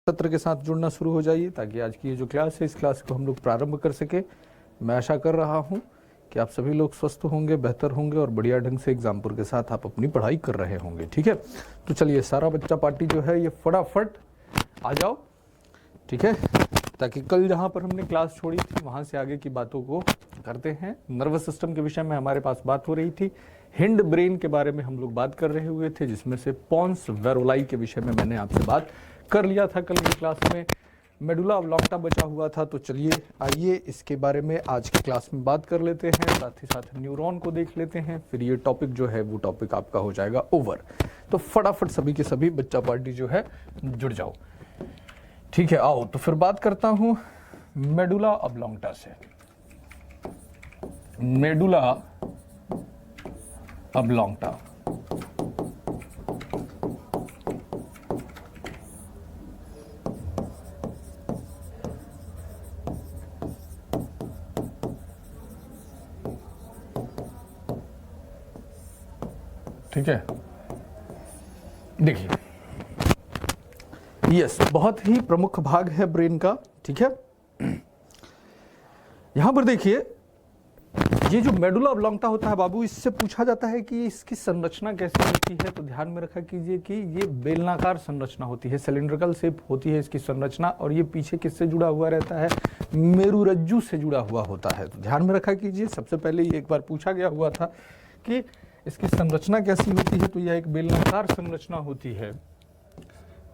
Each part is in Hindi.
सत्र के साथ जुड़ना शुरू हो जाइए ताकि आज की ये जो क्लास है इस क्लास को हम लोग प्रारंभ कर सके। मैं आशा कर रहा हूँ कि आप सभी लोग स्वस्थ होंगे, बेहतर होंगे और बढ़िया ढंग से एग्जाम्पल के साथ आप अपनी पढ़ाई कर रहे होंगे। ठीक है, तो चलिए सारा बच्चा पार्टी जो है ये फटाफट आ जाओ, ठीक है, ताकि कल जहाँ पर हमने क्लास छोड़ी थी वहाँ से आगे की बातों को करते हैं। नर्वस सिस्टम के विषय में हमारे पास बात हो रही थी, हिंड ब्रेन के बारे में हम लोग बात कर रहे हुए थे, जिसमें से पोंस वेरोलाई के विषय में मैंने आपसे बात कर लिया था कल की क्लास में। मेडुला ऑब्लोंगटा बचा हुआ था, तो चलिए आइए इसके बारे में आज की क्लास में बात कर लेते हैं, साथ ही साथ न्यूरॉन को देख लेते हैं, फिर ये टॉपिक जो है वो टॉपिक आपका हो जाएगा ओवर। तो फटाफट सभी के सभी बच्चा पार्टी जो है जुड़ जाओ। ठीक है, आओ तो फिर बात करता हूं मेडुला ऑब्लोंगटा से। मेडुला ऑब्लोंगटा ठीक है, देखिए यस, बहुत ही प्रमुख भाग है ब्रेन का। ठीक है, यहां पर देखिए ये जो मेडुला ऑब्लोंगटा होता है बाबू, इससे पूछा जाता है कि इसकी संरचना कैसी होती है। तो ध्यान में रखा कीजिए कि ये बेलनाकार संरचना होती है, सिलिंड्रिकल शेप होती है इसकी संरचना, और ये पीछे किससे जुड़ा हुआ रहता है, मेरुरज्जु से जुड़ा हुआ होता है। तो ध्यान में रखा कीजिए, सबसे पहले ये एक बार पूछा गया हुआ था कि इसकी संरचना कैसी होती है, तो यह एक बेलनाकार संरचना होती है।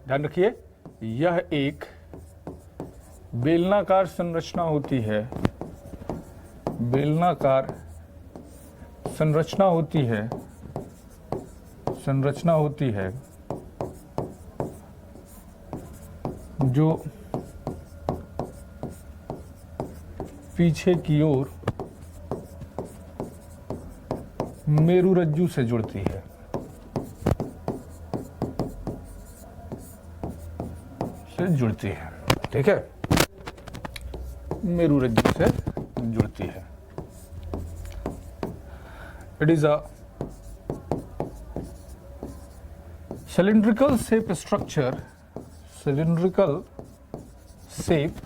ध्यान रखिए, यह एक बेलनाकार संरचना होती है, बेलनाकार संरचना होती है, संरचना होती है जो पीछे की ओर मेरुरज्जु से जुड़ती है, जुड़ती है। ठीक है, मेरुरज्जु से जुड़ती है। It is a cylindrical shape structure, cylindrical shape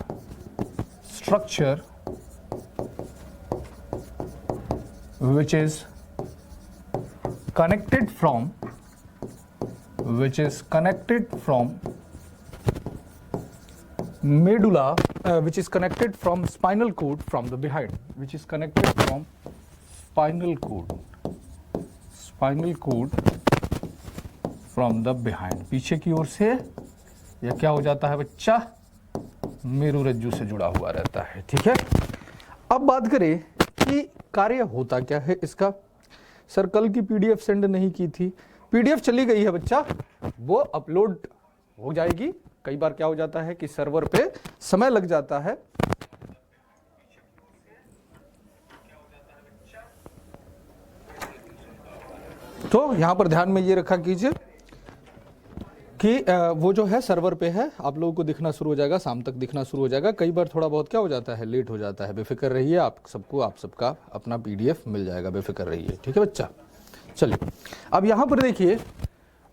structure which is connected from medulla, which is connected from spinal cord from the behind, which is connected from spinal cord from the behind, पीछे की ओर से यह क्या हो जाता है बच्चा, मेरुरज्जु से जुड़ा हुआ रहता है। ठीक है, अब बात करें कि कार्य होता क्या है इसका। सर कल की पीडीएफ सेंड नहीं की थी, पीडीएफ चली गई है बच्चा, वो अपलोड हो जाएगी। कई बार क्या हो जाता है कि सर्वर पे समय लग जाता है, तो यहां पर ध्यान में ये रखा कीजिए कि वो जो है सर्वर पे है, आप लोगों को दिखना शुरू हो जाएगा, शाम तक दिखना शुरू हो जाएगा। कई बार थोड़ा बहुत क्या हो जाता है, लेट हो जाता है, बेफिक्र रहिए, आप सबका अपना पीडीएफ मिल जाएगा, बेफिक्र रहिए। ठीक है बच्चा, चलिए अब यहां पर देखिए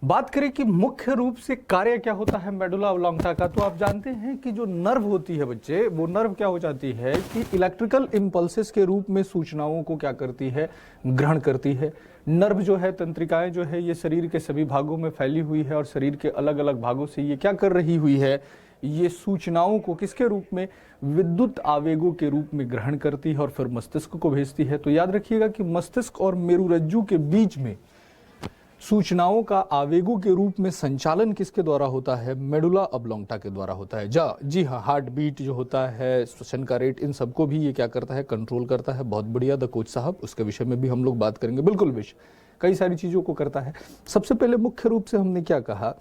बात करें कि मुख्य रूप से कार्य क्या होता है मेडुला ऑब्लोंगटा का। तो आप जानते हैं कि जो नर्व होती है बच्चे, वो नर्व क्या हो जाती है कि इलेक्ट्रिकल इंपल्सेस के रूप में सूचनाओं को क्या करती है, ग्रहण करती है। नर्व जो है, तंत्रिकाएं जो है, ये शरीर के सभी भागों में फैली हुई है और शरीर के अलग अलग भागों से ये क्या कर रही हुई है, ये सूचनाओं को किसके रूप में, विद्युत आवेगों के रूप में ग्रहण करती है और फिर मस्तिष्क को भेजती है। तो याद रखिएगा कि मस्तिष्क और मेरुरज्जु के बीच में सूचनाओं का आवेगों के रूप में संचालन किसके द्वारा होता है, मेडुला ऑब्लोंगटा के द्वारा होता है। जी हाँ, हार्ट बीट जो होता है, श्वसन का रेट, इन सबको भी ये क्या करता है, कंट्रोल करता है। बहुत बढ़िया द कोच साहब, उसके विषय में भी हम लोग बात करेंगे, बिल्कुल विषय कई सारी चीजों को करता है। सबसे पहले मुख्य रूप से हमने क्या कहा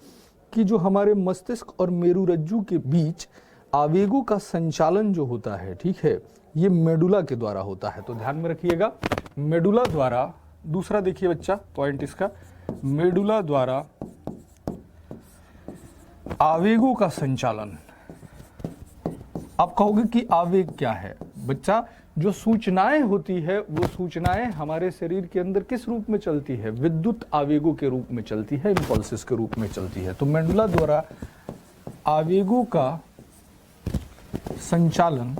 कि जो हमारे मस्तिष्क और मेरुरज्जु के बीच आवेगों का संचालन जो होता है, ठीक है, ये मेडुला के द्वारा होता है। तो ध्यान में रखिएगा, मेडुला द्वारा, दूसरा देखिए बच्चा पॉइंट इसका, मेडुला द्वारा आवेगों का संचालन। आप कहोगे कि आवेग क्या है बच्चा, जो सूचनाएं होती है वो सूचनाएं हमारे शरीर के अंदर किस रूप में चलती है, विद्युत आवेगों के रूप में चलती है, इंपल्सेस के रूप में चलती है। तो मेडुला द्वारा आवेगों का संचालन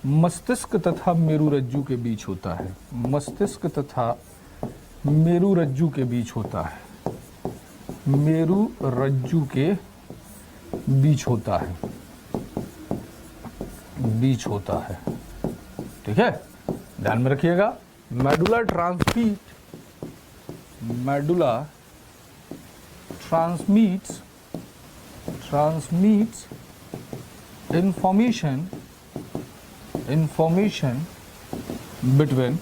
मस्तिष्क तथा मेरुरज्जु के बीच होता है। मस्तिष्क तथा मेरुरज्जु के बीच होता है। मेरुरज्जु के बीच होता है। ठीक है, ध्यान में रखिएगा। Medulla transmits information between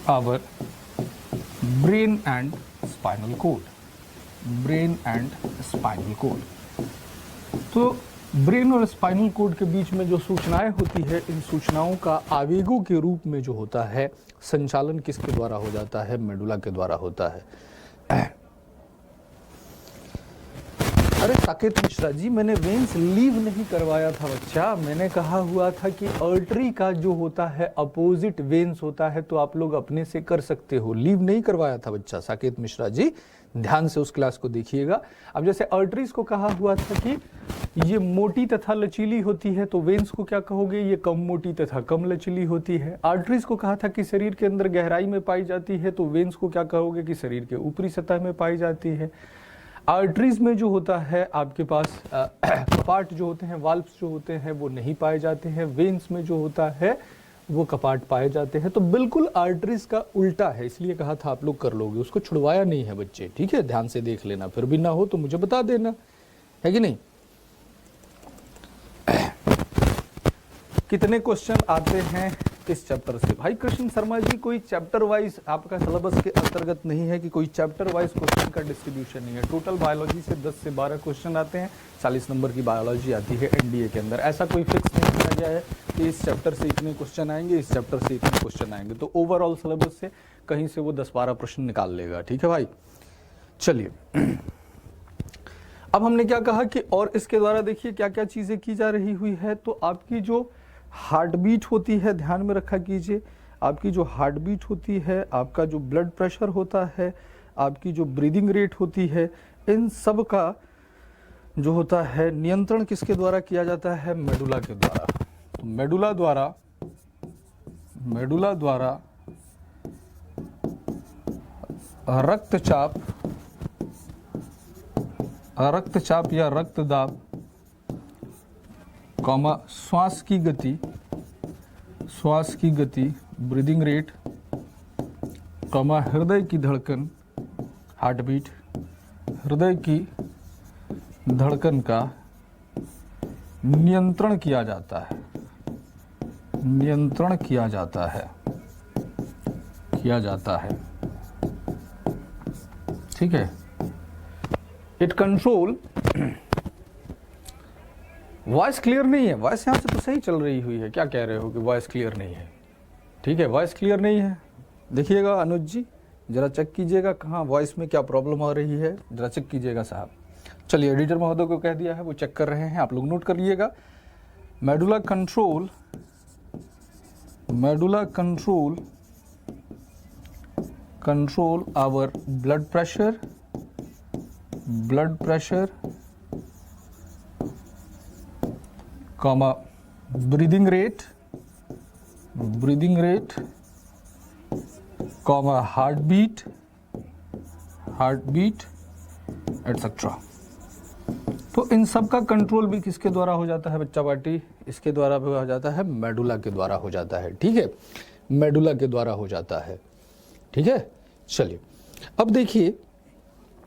our brain and spinal cord। तो ब्रेन और स्पाइनल कोड के बीच में जो सूचनाएं होती है, इन सूचनाओं का आवेगों के रूप में जो होता है संचालन किसके द्वारा हो जाता है? मेडुला के द्वारा होता है। अरे साकेत मिश्रा जी, मैंने वेन्स लीव नहीं करवाया था बच्चा। मैंने कहा हुआ था कि आर्टरी का जो होता है अपोजिट वेन्स होता है, तो आप लोग अपने से कर सकते हो। लीव नहीं करवाया था बच्चा। साकेत मिश्रा जी ध्यान से उस क्लास को देखिएगा। अब जैसे आर्टरीज को कहा हुआ था कि ये मोटी तथा लचीली होती है, तो वेन्स को क्या कहोगे? ये कम मोटी तथा कम लचीली होती है। आर्टरीज को कहा था कि शरीर के अंदर गहराई में पाई जाती है, तो वेन्स को क्या कहोगे? कि शरीर के ऊपरी सतह में पाई जाती है। आर्टरीज में जो होता है आपके पास कपाट जो होते हैं, वाल्व्स जो होते हैं, वो नहीं पाए जाते हैं। वेन्स में जो होता है वो कपाट पाए जाते हैं। तो बिल्कुल आर्टरीज का उल्टा है, इसलिए कहा था आप लोग कर लोगे। उसको छुड़वाया नहीं है बच्चे, ठीक है? ध्यान से देख लेना, फिर भी ना हो तो मुझे बता देना, है कि नहीं? कितने क्वेश्चन आते हैं इस चैप्टर से? भाई कृष्ण शर्मा जी, कोई चैप्टर वाइज आपका सिलेबस के अंतर्गत नहीं है कि कोई चैप्टर वाइज क्वेश्चन का डिस्ट्रीब्यूशन नहीं है। टोटल बायोलॉजी से 10 से 12 क्वेश्चन आते हैं। 40 नंबर की बायोलॉजी आती है एनडीए के अंदर। ऐसा कोई फिक्स नहीं किया गया है कि इस चैप्टर से इतने क्वेश्चन आएंगे, इस चैप्टर से इतने क्वेश्चन आएंगे। तो ओवरऑल सिलेबस से कहीं से वो 10-12 प्रश्न निकाल लेगा, ठीक है भाई? चलिए, अब हमने क्या कहा कि और इसके द्वारा देखिए क्या क्या चीजें की जा रही हुई है। तो आपकी जो हार्ट बीट होती है, ध्यान में रखा कीजिए, आपकी जो हार्ट बीट होती है, आपका जो ब्लड प्रेशर होता है, आपकी जो ब्रीदिंग रेट होती है, इन सब का जो होता है नियंत्रण किसके द्वारा किया जाता है? मेडुला के द्वारा। तो मेडुला द्वारा रक्तचाप या रक्तदाब, श्वास की गति ब्रीदिंग रेट, हृदय की धड़कन हार्ट बीट, हृदय की धड़कन का नियंत्रण किया जाता है। ठीक है? It control. वॉइस क्लियर नहीं है। वॉइस यहाँ से तो सही चल रही हुई है, क्या कह रहे हो कि वॉइस क्लियर नहीं है? ठीक है, वॉइस क्लियर नहीं है। देखिएगा अनुज जी, जरा चेक कीजिएगा कहाँ वॉइस में क्या प्रॉब्लम आ रही है, जरा चेक कीजिएगा साहब। चलिए, एडिटर महोदय को कह दिया है, वो चेक कर रहे हैं, आप लोग नोट कर लीजिएगा। Medulla control our blood pressure, breathing rate, heart beat etcetera. तो इन सब का कंट्रोल भी किसके द्वारा हो जाता है बच्चा पार्टी? इसके द्वारा भी हो जाता है, मेडुला के द्वारा हो जाता है। ठीक है, मेडुला के द्वारा हो जाता है। ठीक है, चलिए अब देखिए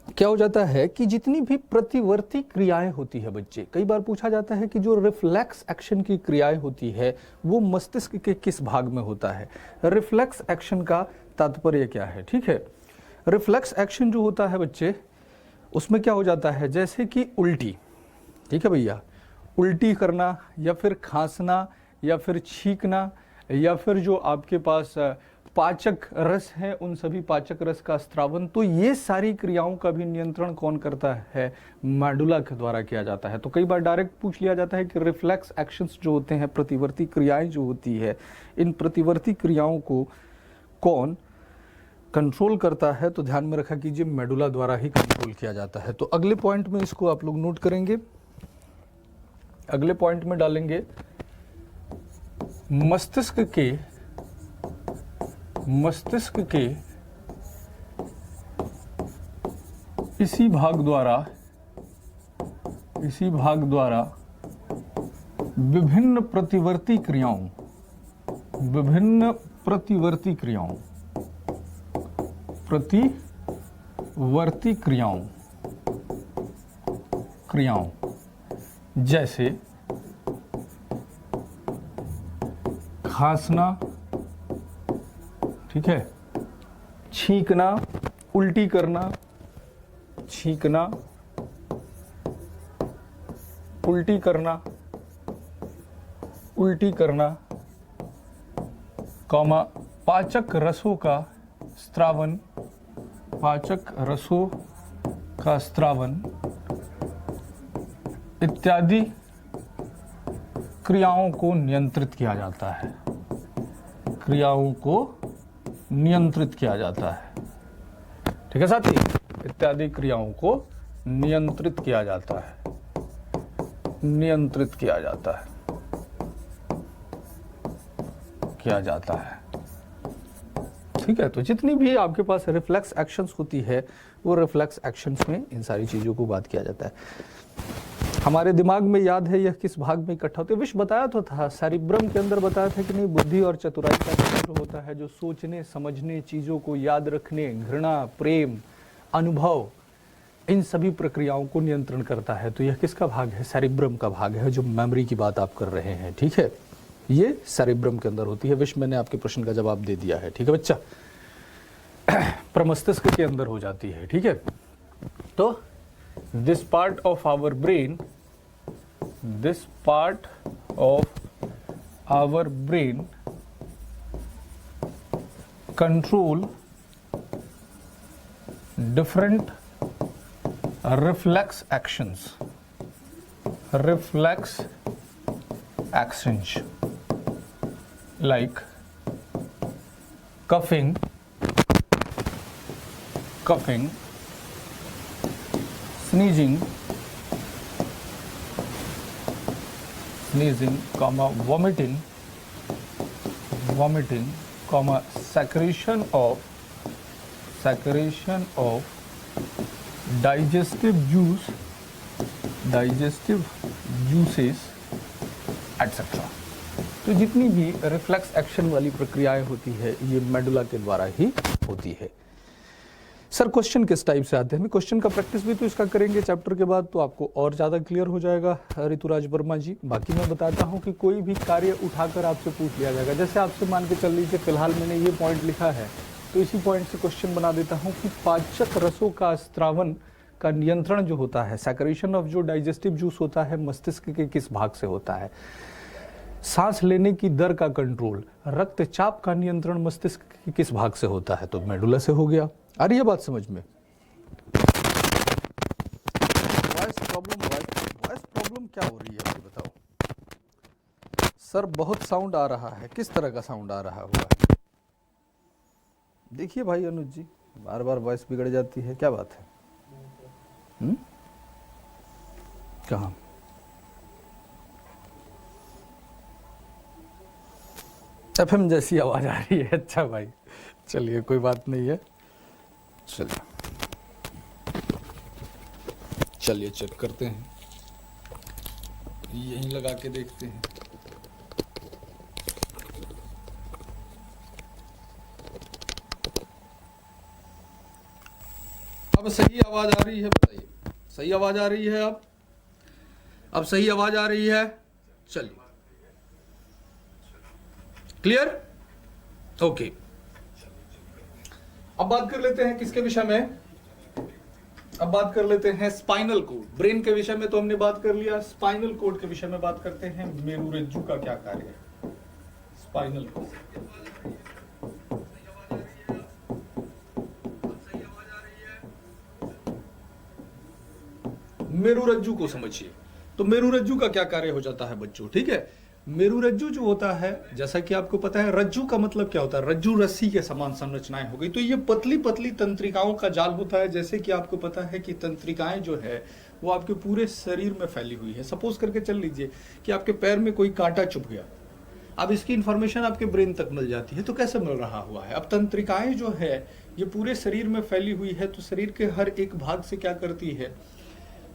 क्या हो जाता है कि जितनी भी प्रतिवर्ती क्रियाएं होती है बच्चे, कई बार पूछा जाता है कि जो रिफ्लेक्स एक्शन की क्रियाएं होती है वो मस्तिष्क के किस भाग में होता है? रिफ्लेक्स एक्शन का तात्पर्य क्या है? ठीक है, रिफ्लेक्स एक्शन जो होता है बच्चे, उसमें क्या हो जाता है, जैसे कि उल्टी, ठीक है भैया, उल्टी करना या फिर खांसना या फिर छींकना या फिर जो आपके पास पाचक रस है, उन सभी पाचक रस का स्त्रावन, तो ये सारी क्रियाओं का भी नियंत्रण कौन करता है? मेडुला के द्वारा किया जाता है। तो कई बार डायरेक्ट पूछ लिया जाता है कि रिफ्लेक्स एक्शंस जो होते हैं, प्रतिवर्ती क्रियाएं जो होती है, इन प्रतिवर्ती क्रियाओं को कौन कंट्रोल करता है तो ध्यान में रखा कीजिए मेडुला द्वारा ही कंट्रोल किया जाता है। तो अगले पॉइंट में इसको आप लोग नोट करेंगे, अगले पॉइंट में डालेंगे मस्तिष्क के इसी भाग द्वारा विभिन्न प्रतिवर्ती क्रियाओं जैसे खांसना, ठीक है, छींकना, उल्टी करना, कॉमा पाचक रसों का स्त्रावन इत्यादि क्रियाओं को नियंत्रित किया जाता है, ठीक है साथी, इत्यादि क्रियाओं को नियंत्रित किया जाता है, ठीक है। तो जितनी भी आपके पास रिफ्लेक्स एक्शंस होती है वो रिफ्लेक्स एक्शंस में इन सारी चीजों को बात किया जाता है। हमारे दिमाग में याद है यह किस भाग में इकट्ठा होते हैं, विश बताया तो था, सेरिब्रम के अंदर बताया था कि नहीं, बुद्धि और चतुराई का केंद्र होता है जो सोचने समझने, चीजों को याद रखने, घृणा, प्रेम, अनुभव, इन सभी प्रक्रियाओं को नियंत्रण करता है। तो यह किसका भाग है? सेरिब्रम का भाग है, जो मेमोरी की बात आप कर रहे हैं, ठीक है, ये सेरिब्रम के अंदर होती है। विश मैंने आपके प्रश्न का जवाब दे दिया है, ठीक है बच्चा, प्रमस्तिष्क के अंदर हो जाती है, ठीक है। तो this part of our brain control different reflex actions like coughing, sneezing, vomiting, secretion of digestive juices etc. तो जितनी भी रिफ्लेक्स एक्शन वाली प्रक्रियाएं होती है ये मेडुला के द्वारा ही होती है। सर क्वेश्चन किस टाइप से आते हैं? हम क्वेश्चन का प्रैक्टिस भी तो इसका करेंगे चैप्टर के बाद, तो आपको और ज़्यादा क्लियर हो जाएगा ऋतुराज वर्मा जी। बाकी मैं बताता हूँ कि कोई भी कार्य उठाकर आपसे पूछ लिया जाएगा, जैसे आपसे मान के चल लीजिए फिलहाल मैंने ये पॉइंट लिखा है तो इसी पॉइंट से क्वेश्चन बना देता हूँ कि पाचक रसों का स्त्रावन का नियंत्रण जो होता है, सेक्रेशन ऑफ जो डाइजेस्टिव जूस होता है, मस्तिष्क के किस भाग से होता है, सांस लेने की दर का कंट्रोल, रक्तचाप का नियंत्रण मस्तिष्क के किस भाग से होता है, तो मेडुला से हो गया। आ रही है बात समझ में? वॉइस प्रॉब्लम क्या हो रही है बताओ सर? बहुत साउंड आ रहा है, किस तरह का साउंड आ रहा हुआ है? देखिए भाई अनुज जी, बार बार वॉइस बिगड़ जाती है, क्या बात है? कहाँ? एफएम जैसी आवाज आ रही है। अच्छा भाई, चलिए कोई बात नहीं है, चलिए चेक करते हैं, यहीं लगा के देखते हैं। अब सही आवाज आ रही है? बताइए, सही आवाज आ रही है? अब सही आवाज आ रही है? चलिए, क्लियर? ओके, अब बात कर लेते हैं किसके विषय में? अब बात कर लेते हैं स्पाइनल कोड। ब्रेन के विषय में तो हमने बात कर लिया, स्पाइनल कोड के विषय में बात करते हैं। मेरुरज्जु का क्या कार्य है? Spinal cord. मेरुरज्जु को समझिए। तो मेरुरज्जु का क्या कार्य हो जाता है बच्चों? ठीक है, मेरुरज्जु जो होता है, जैसा कि आपको पता है, रज्जु का मतलब क्या होता है, रज्जु रस्सी के समान संरचनाएं हो गई। तो ये पतली पतली तंत्रिकाओं का जाल होता है। जैसे कि आपको पता है कि तंत्रिकाएं जो है वो आपके पूरे शरीर में फैली हुई है। सपोज करके चल लीजिए कि आपके पैर में कोई कांटा चुभ गया, अब इसकी इंफॉर्मेशन आपके ब्रेन तक मिल जाती है। तो कैसे मिल रहा हुआ है? अब तंत्रिकाएं जो है ये पूरे शरीर में फैली हुई है, तो शरीर के हर एक भाग से क्या करती है,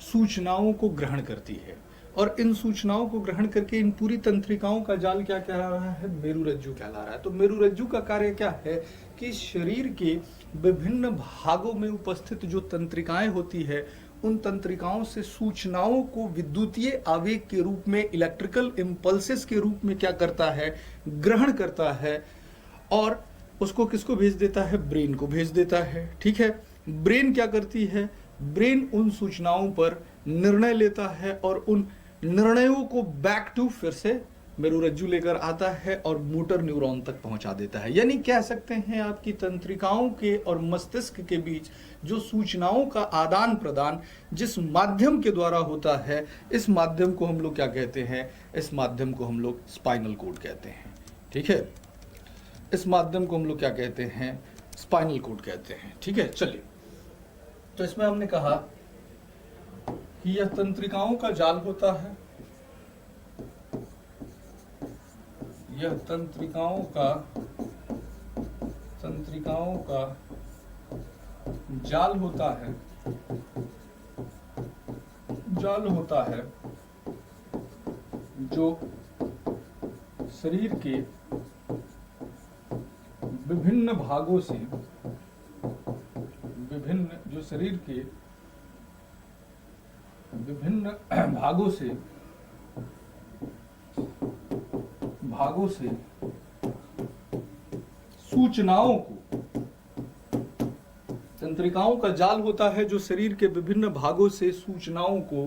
सूचनाओं को ग्रहण करती है, और इन सूचनाओं को ग्रहण करके इन पूरी तंत्रिकाओं का जाल क्या कह रहा है, मेरुरज्जु कहला रहा है। तो मेरुरज्जु का कार्य क्या है कि शरीर के विभिन्न भागों में उपस्थित जो तंत्रिकाएं होती है, उन तंत्रिकाओं से सूचनाओं को विद्युतीय आवेग के रूप में, इलेक्ट्रिकल इंपल्सेस के रूप में क्या करता है, ग्रहण करता है, और उसको किसको भेज देता है, ब्रेन को भेज देता है। ठीक है, ब्रेन क्या करती है, ब्रेन उन सूचनाओं पर निर्णय लेता है और उन निर्णयों को बैक टू फिर से मेरुरज्जु लेकर आता है और मोटर न्यूरॉन तक पहुंचा देता है। यानी कह सकते हैं आपकी तंत्रिकाओं के और मस्तिष्क के बीच जो सूचनाओं का आदान प्रदान जिस माध्यम के द्वारा होता है, इस माध्यम को हम लोग क्या कहते हैं, इस माध्यम को हम लोग स्पाइनल कोड कहते हैं। ठीक है, इस माध्यम को हम लोग क्या कहते हैं, स्पाइनल कोड कहते हैं। ठीक है, चलिए, तो इसमें हमने कहा कि यह तंत्रिकाओं का जाल होता है, यह तंत्रिकाओं का जाल होता है, जो शरीर के विभिन्न भागों से, जो शरीर के विभिन्न भागों से सूचनाओं को, तंत्रिकाओं का जाल होता है जो शरीर के विभिन्न भागों से सूचनाओं को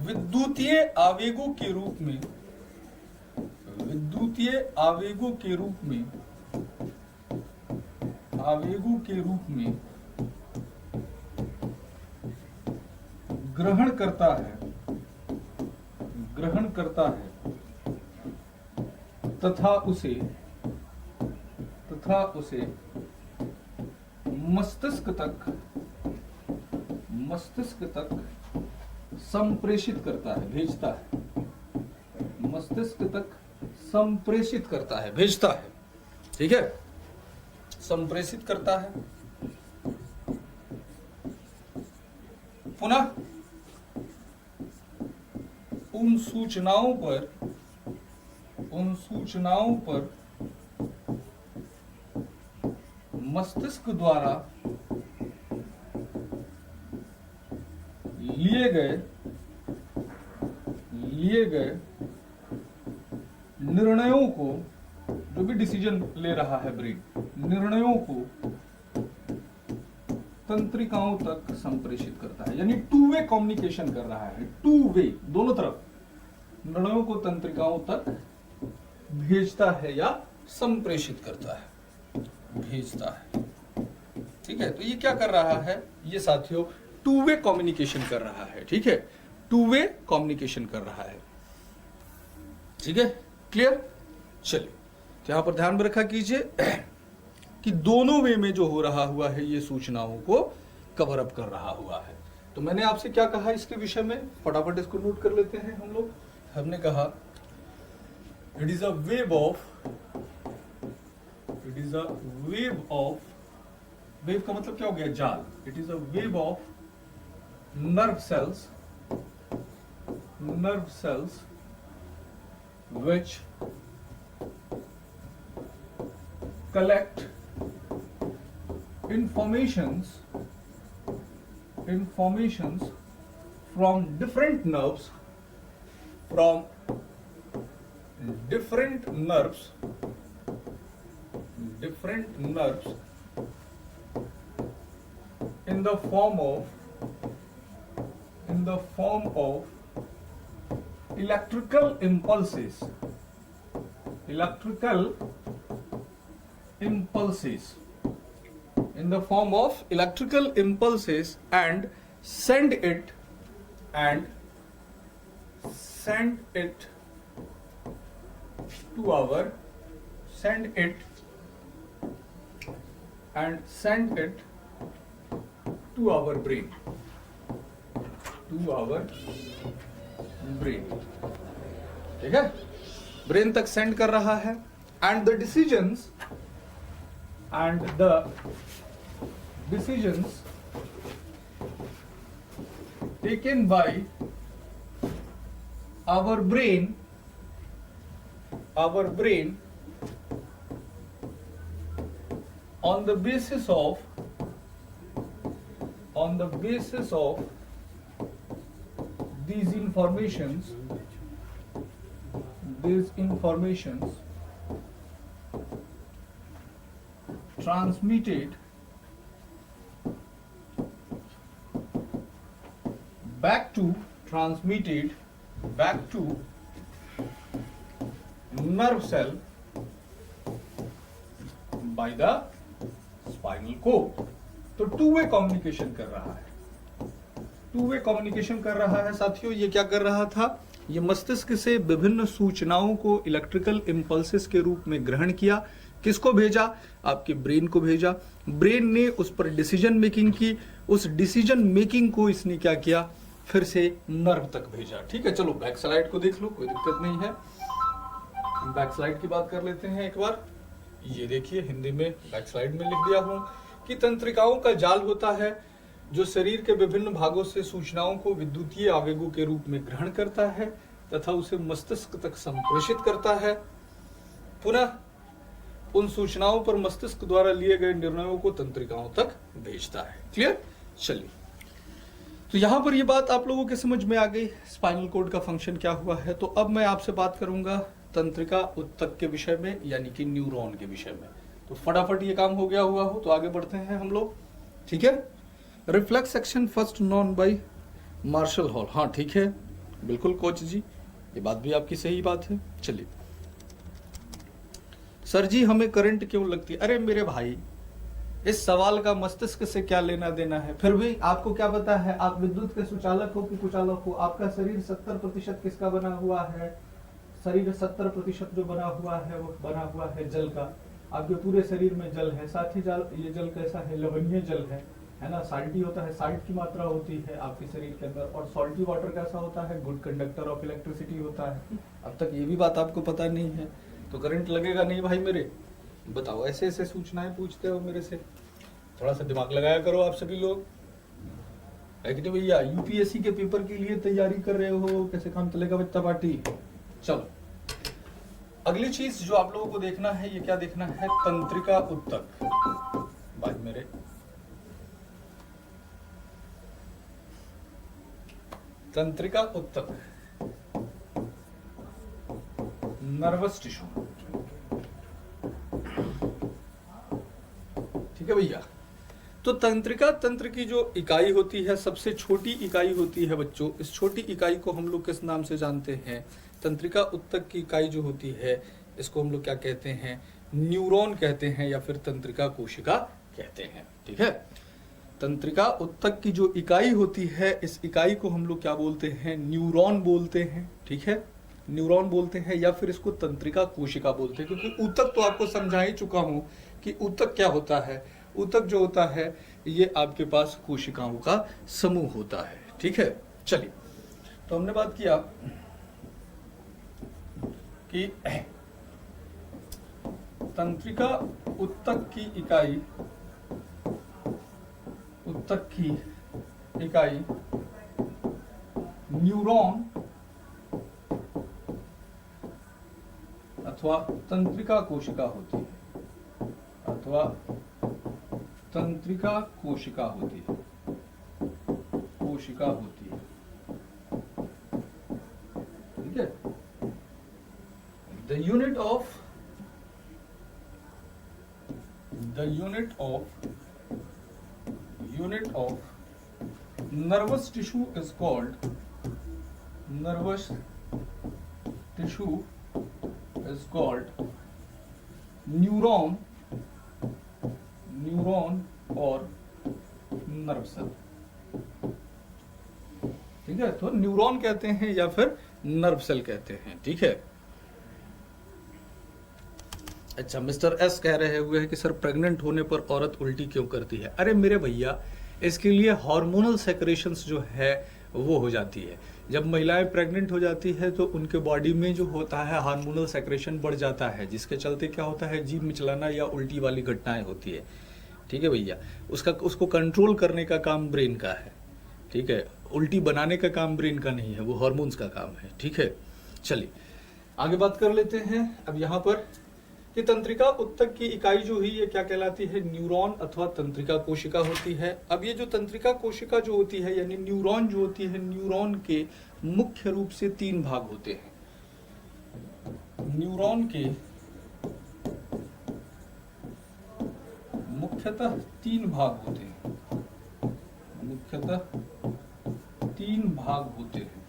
विद्युतीय आवेगों के रूप में, ग्रहण करता है तथा उसे मस्तिष्क तक संप्रेषित करता है, भेजता है, मस्तिष्क तक संप्रेषित करता है, भेजता है। ठीक है, संप्रेषित करता है। पुनः उन सूचनाओं पर मस्तिष्क द्वारा लिए गए निर्णयों को, जो भी डिसीजन ले रहा है ब्रेन, निर्णयों को तंत्रिकाओं तक संप्रेषित करता है। यानी टू वे कम्युनिकेशन कर रहा है, टू वे, दोनों तरफ निर्णयों को तंत्रिकाओं तक भेजता है या संप्रेषित करता है, भेजता है। ठीक है, तो ये क्या कर रहा है, ये साथियों टू वे कम्युनिकेशन कर रहा है। ठीक है, टू वे कम्युनिकेशन कर रहा है। ठीक है, क्लियर। चलिए, तो यहां पर ध्यान में रखा कीजिए कि दोनों वे में जो हो रहा हुआ है ये सूचनाओं को कवर अप कर रहा हुआ है। तो मैंने आपसे क्या कहा इसके विषय में, फटाफट इसको नोट कर लेते हैं हम लोग। हमने कहा it is a wave of, wave का मतलब क्या हो गया, जाल। It is a wave of nerve cells which collect informations from different nerves in the form of electrical impulses and send it to our send it to our brain, ठीक है, ब्रेन तक सेंड कर रहा है, and the decisions taken by our brain on the basis of these informations transmitted back to nerve cell by the spinal cord. तो टू वे कम्युनिकेशन कर रहा है साथियों। ये क्या कर रहा था, ये मस्तिष्क से विभिन्न सूचनाओं को इलेक्ट्रिकल इंपल्सेस के रूप में ग्रहण किया। किसको भेजा, आपके ब्रेन को भेजा। ब्रेन ने उस पर डिसीजन मेकिंग की, उस डिसीजन मेकिंग को इसने क्या किया, फिर से नर्व तक भेजा। ठीक है, चलो बैक स्लाइड को देख लो, कोई दिक्कत नहीं है। बैक स्लाइड की बात कर लेते हैं एक बार। ये देखिए, हिंदी में बैक स्लाइड में लिख दिया हूं कि तंत्रिकाओं का जाल होता है जो शरीर के विभिन्न भागों से सूचनाओं को विद्युतीय आवेगों के रूप में ग्रहण करता है तथा उसे मस्तिष्क तक संप्रेषित करता है। पुनः उन सूचनाओं पर मस्तिष्क द्वारा लिए गए निर्णयों को तंत्रिकाओं तक भेजता है। क्लियर? चलिए, तो यहां पर ये बात आप लोगों के समझ में आ गई, स्पाइनल कॉर्ड का फंक्शन क्या हुआ है। तो अब मैं आपसे बात करूंगा तंत्रिका उत्तक के विषय में, यानी कि न्यूरॉन के विषय में। तो फटाफट ये काम हो गया हुआ हो तो आगे बढ़ते हैं हम लोग। ठीक है, reflex action first known by Marshall Hall. हाँ ठीक है, बिल्कुल कोच जी, ये बात भी आपकी सही बात है। चलिए, सर जी हमें करंट क्यों लगती है? अरे मेरे भाई, इस सवाल का मस्तिष्क से क्या लेना देना है? फिर भी आपको क्या पता है, आप विद्युत के सुचालक हो कि कुचालक हो, आपका शरीर 70% किसका बना हुआ है? शरीर 70% जो बना हुआ है वो बना हुआ है जल का। आपके पूरे शरीर में जल है, साथ ही ये जल कैसा है? लवणीय जल है ना, साल्टी होता है, साल्ट की मात्रा होती है आपके शरीर के अंदर। और सॉल्टी वाटर कैसा होता है? गुड कंडक्टर ऑफ इलेक्ट्रिसिटी होता है। अब तक ये भी बात आपको पता नहीं है, तो करंट लगेगा नहीं भाई मेरे। बताओ, ऐसे ऐसे सूचनाएं पूछते हो मेरे से, थोड़ा सा दिमाग लगाया करो आप सभी लोग। है कि नहीं भैया? यूपीएससी के पेपर के लिए तैयारी कर रहे हो, कैसे काम चलेगा बच्चा पार्टी। चलो, अगली चीज जो आप लोगों को देखना है, ये क्या देखना है? तंत्रिका उत्तक। भाई मेरे, तंत्रिका उत्तक, नर्वस टिश्यू। ठीक है भैया, तो तंत्रिका तंत्र की जो इकाई होती है, सबसे छोटी इकाई होती है बच्चों। इस छोटी इकाई को हम लोग किस नाम से जानते हैं? तंत्रिका उत्तक की इकाई जो होती है, इसको हम लोग क्या कहते हैं? न्यूरॉन कहते हैं, या फिर तंत्रिका कोशिका कहते हैं। ठीक है, तंत्रिका उत्तक की जो इकाई होती है, इस इकाई को हम लोग क्या बोलते हैं? न्यूरॉन बोलते हैं। ठीक है, न्यूरॉन बोलते हैं, या फिर इसको तंत्रिका कोशिका बोलते हैं। क्योंकि ऊतक तो आपको समझा ही चुका हूं कि ऊतक क्या होता है। ऊतक जो होता है, ये आपके पास कोशिकाओं का समूह होता है। ठीक है, चलिए, तो हमने बात किया कि तंत्रिका उत्तक की इकाई न्यूरॉन अथवा तंत्रिका कोशिका होती है, अथवा तंत्रिका कोशिका होती है, ठीक है। The unit of nervous tissue is called neuron और नर्व सेल। ठीक है, तो न्यूरॉन कहते हैं या फिर नर्व सेल कहते हैं। ठीक है, अच्छा, मिस्टर एस कह रहे हुए हैं कि सर प्रेग्नेंट होने पर औरत उल्टी क्यों करती है? अरे मेरे भैया, इसके लिए हार्मोनल सेक्रेशंस जो है वो हो जाती है। जब महिलाएं प्रेग्नेंट हो जाती है तो उनके बॉडी में जो होता है हार्मोनल सेक्रेशन बढ़ जाता है, जिसके चलते क्या होता है, जीभ मिचलाना या उल्टी वाली घटनाएं होती है। ठीक है भैया, उसको कंट्रोल करने का काम ब्रेन का है। ठीक है, उल्टी बनाने का काम ब्रेन का नहीं है, वो हार्मोन्स का काम है। ठीक है, चलिए आगे बात कर लेते हैं। अब यहाँ पर कि तंत्रिका उत्तक की इकाई जो हुई ये क्या कहलाती है? न्यूरॉन अथवा तंत्रिका कोशिका होती है। अब ये जो तंत्रिका कोशिका जो होती है यानी न्यूरॉन जो होती है, न्यूरॉन के मुख्य रूप से 3 भाग होते हैं। न्यूरॉन के मुख्यतः 3 भाग होते हैं। मुख्यतः 3 भाग होते हैं।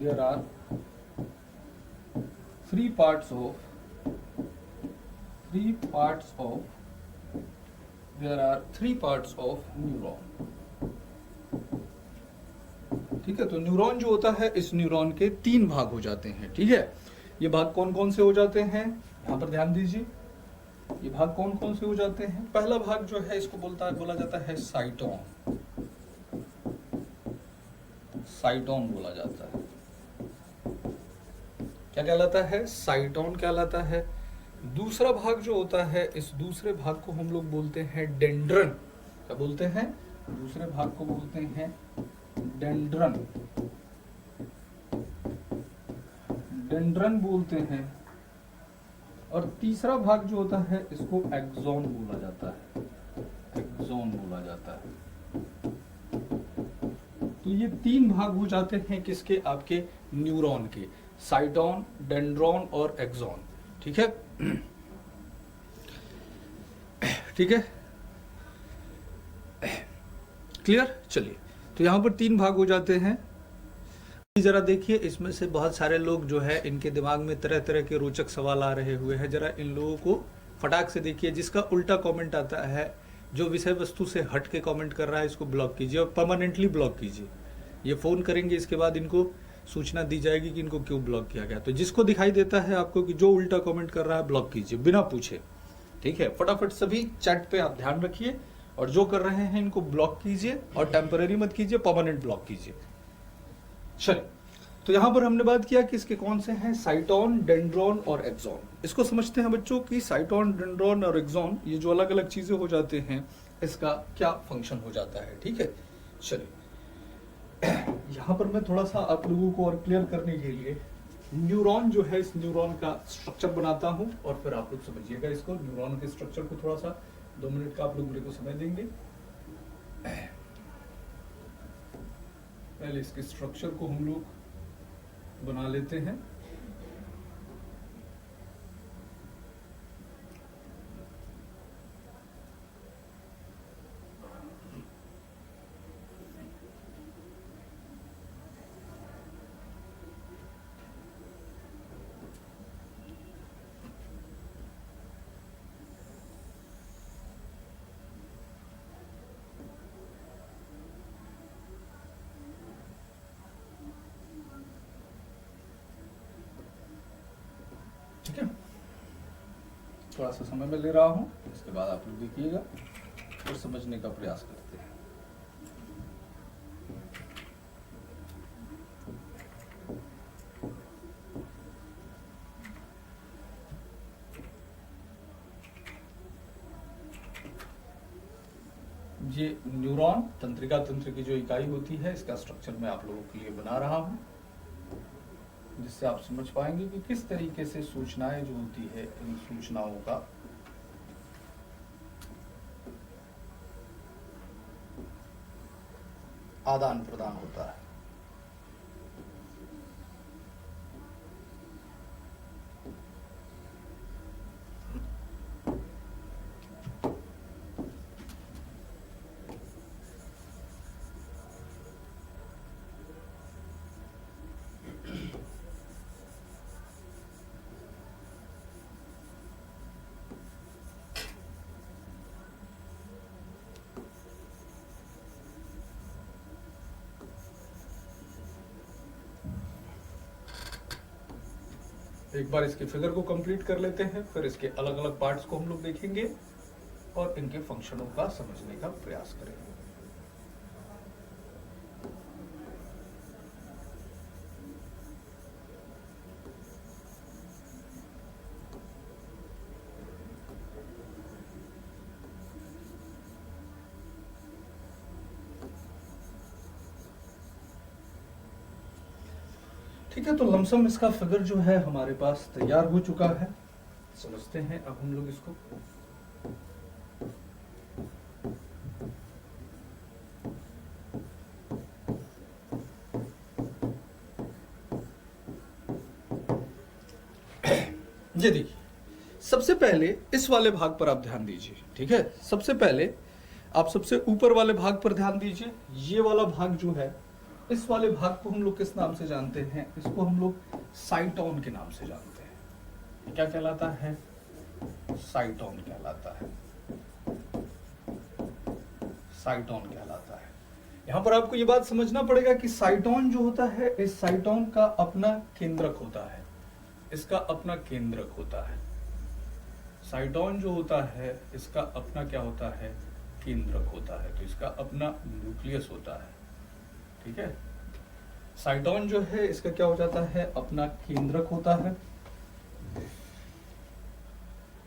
There are 3 parts of neuron. ठीक है, तो न्यूरॉन जो होता है, इस न्यूरॉन के 3 भाग हो जाते हैं। ठीक है, ये भाग कौन कौन से हो जाते हैं, यहां पर ध्यान दीजिए। ये भाग कौन कौन से हो जाते हैं? पहला भाग जो है इसको बोला जाता है साइटोन। साइटोन बोला जाता है। क्या कहलाता है? साइटोन कहलाता है। दूसरा भाग जो होता है, इस दूसरे भाग को हम लोग बोलते हैं डेंड्रन। क्या बोलते हैं? दूसरे भाग को बोलते हैं डेंड्रन। डेंड्रन बोलते हैं। और तीसरा भाग जो होता है इसको एक्सॉन बोला जाता है। एक्सॉन बोला जाता है। तो ये 3 भाग हो जाते हैं किसके? आपके न्यूरॉन के, साइटोन, डेंड्रॉन और एक्सॉन। ठीक है, ठीक है, क्लियर? चलिए, तो यहां पर 3 भाग हो जाते हैं। जरा देखिए, इसमें से बहुत सारे लोग जो है इनके दिमाग में तरह तरह के रोचक सवाल आ रहे हुए हैं। जरा इन लोगों को फटाक से देखिए। जिसका उल्टा कमेंट आता है, जो विषय वस्तु से हट के कमेंट कर रहा है, इसको ब्लॉक कीजिए और परमानेंटली ब्लॉक कीजिए। ये फोन करेंगे, इसके बाद इनको सूचना दी जाएगी कि इनको क्यों ब्लॉक किया गया। तो जिसको दिखाई देता है आपको कि जो उल्टा कमेंट कर रहा है, ब्लॉक कीजिए बिना पूछे। ठीक है, फटाफट सभी चैट पे आप ध्यान रखिए और जो कर रहे हैं इनको ब्लॉक कीजिए और टेम्पररी मत कीजिए, परमानेंट ब्लॉक कीजिए। चलिए, तो यहां पर हमने बात किया कि इसके कौन से हैं, साइटोन, डेंड्रॉन और एक्सॉन। इसको समझते हैं बच्चों कि साइटोन, डेंड्रॉन और एक्सॉन ये जो अलग अलग चीजें हो जाते हैं, इसका क्या फंक्शन हो जाता है। ठीक है, चलिए यहां पर मैं थोड़ा सा आप लोगों को और क्लियर करने के लिए न्यूरॉन जो है, इस न्यूरॉन का स्ट्रक्चर बनाता हूं और फिर आप लोग समझिएगा इसको। न्यूरॉन के स्ट्रक्चर को थोड़ा सा 2 मिनट का आप लोग मेरे को समय देंगे। पहले इसके स्ट्रक्चर को हम लोग बना लेते हैं। ठीक है, थोड़ा सा समय मैं ले रहा हूं, इसके बाद आप लोग देखिएगा और समझने का प्रयास करते हैं। ये न्यूरॉन तंत्रिका तंत्र की जो इकाई होती है, इसका स्ट्रक्चर मैं आप लोगों के लिए बना रहा हूं, जिससे आप समझ पाएंगे कि किस तरीके से सूचनाएं जो होती है, इन सूचनाओं का आदान प्रदान होता है। एक बार इसके फिगर को कंप्लीट कर लेते हैं, फिर इसके अलग अलग पार्ट्स को हम लोग देखेंगे और इनके फंक्शनों का समझने का प्रयास करेंगे। ठीक है, तो लमसम इसका फिगर जो है हमारे पास तैयार हो चुका है। समझते हैं अब हम लोग इसको। ये देखिए, सबसे पहले इस वाले भाग पर आप ध्यान दीजिए। ठीक है, सबसे पहले आप सबसे ऊपर वाले भाग पर ध्यान दीजिए। ये वाला भाग जो है, इस वाले भाग को हम लोग किस नाम से जानते हैं? इसको हम लोग साइटोन के नाम से जानते हैं। ये क्या कहलाता है? साइटोन कहलाता है। साइटोन कहलाता है। यहां पर आपको ये बात समझना पड़ेगा कि साइटोन जो होता है, इस साइटोन का अपना केंद्रक होता है। इसका अपना केंद्रक होता है। साइटोन जो होता है, इसका अपना क्या होता है? केंद्रक होता है। तो इसका अपना न्यूक्लियस होता है। ठीक है, साइटोन जो है इसका क्या हो जाता है? अपना केंद्रक होता है,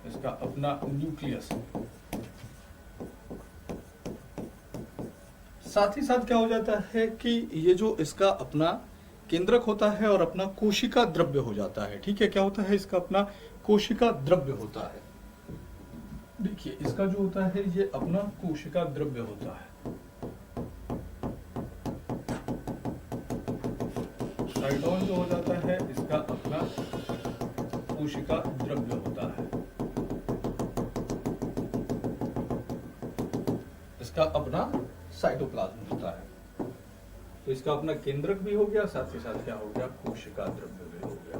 इसका अपना न्यूक्लियस। साथ ही साथ क्या हो जाता है कि ये जो इसका अपना केंद्रक होता है और अपना कोशिका द्रव्य हो जाता है। ठीक है, क्या होता है? इसका अपना कोशिका द्रव्य होता है। देखिए, इसका जो होता है ये अपना कोशिका द्रव्य होता है। साइटोन जो हो जाता है, इसका अपना कोशिका द्रव्य होता है। इसका अपना साइटोप्लाज्म होता है। तो इसका अपना केंद्रक भी हो गया, साथ ही साथ क्या हो गया? कोशिका द्रव्य भी हो गया।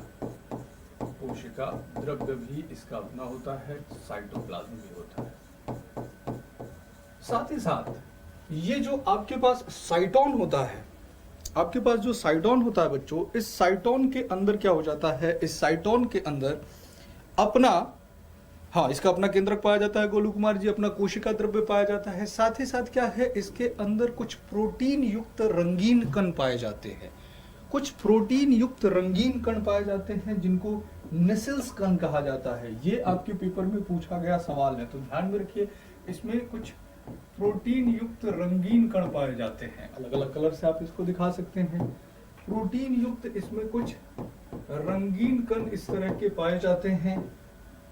कोशिका द्रव्य भी इसका अपना होता है, साइटोप्लाज्म भी होता है। साथ ही साथ ये जो आपके पास साइटोन होता है, आपके पास जो साइटोन होता है बच्चों, इस साइटोन के अंदर क्या हो जाता है? इस साइटोन के अंदर अपना, हाँ, इसका अपना केंद्रक पाया जाता है गोलू कुमार जी, अपना कोशिका द्रव्य पाया जाता है। साथ ही साथ क्या है? इसके अंदर कुछ प्रोटीन युक्त रंगीन कण पाए जाते हैं। कुछ प्रोटीन युक्त रंगीन कण पाए जाते हैं जिनको नेसेल्स कण कहा जाता है। ये आपके पेपर में पूछा गया सवाल है, तो ध्यान में रखिए। इसमें कुछ प्रोटीन युक्त रंगीन कण पाए जाते हैं। अलग अलग कलर से आप इसको दिखा सकते हैं। प्रोटीन युक्त इसमें कुछ रंगीन कण इस तरह के पाए जाते हैं,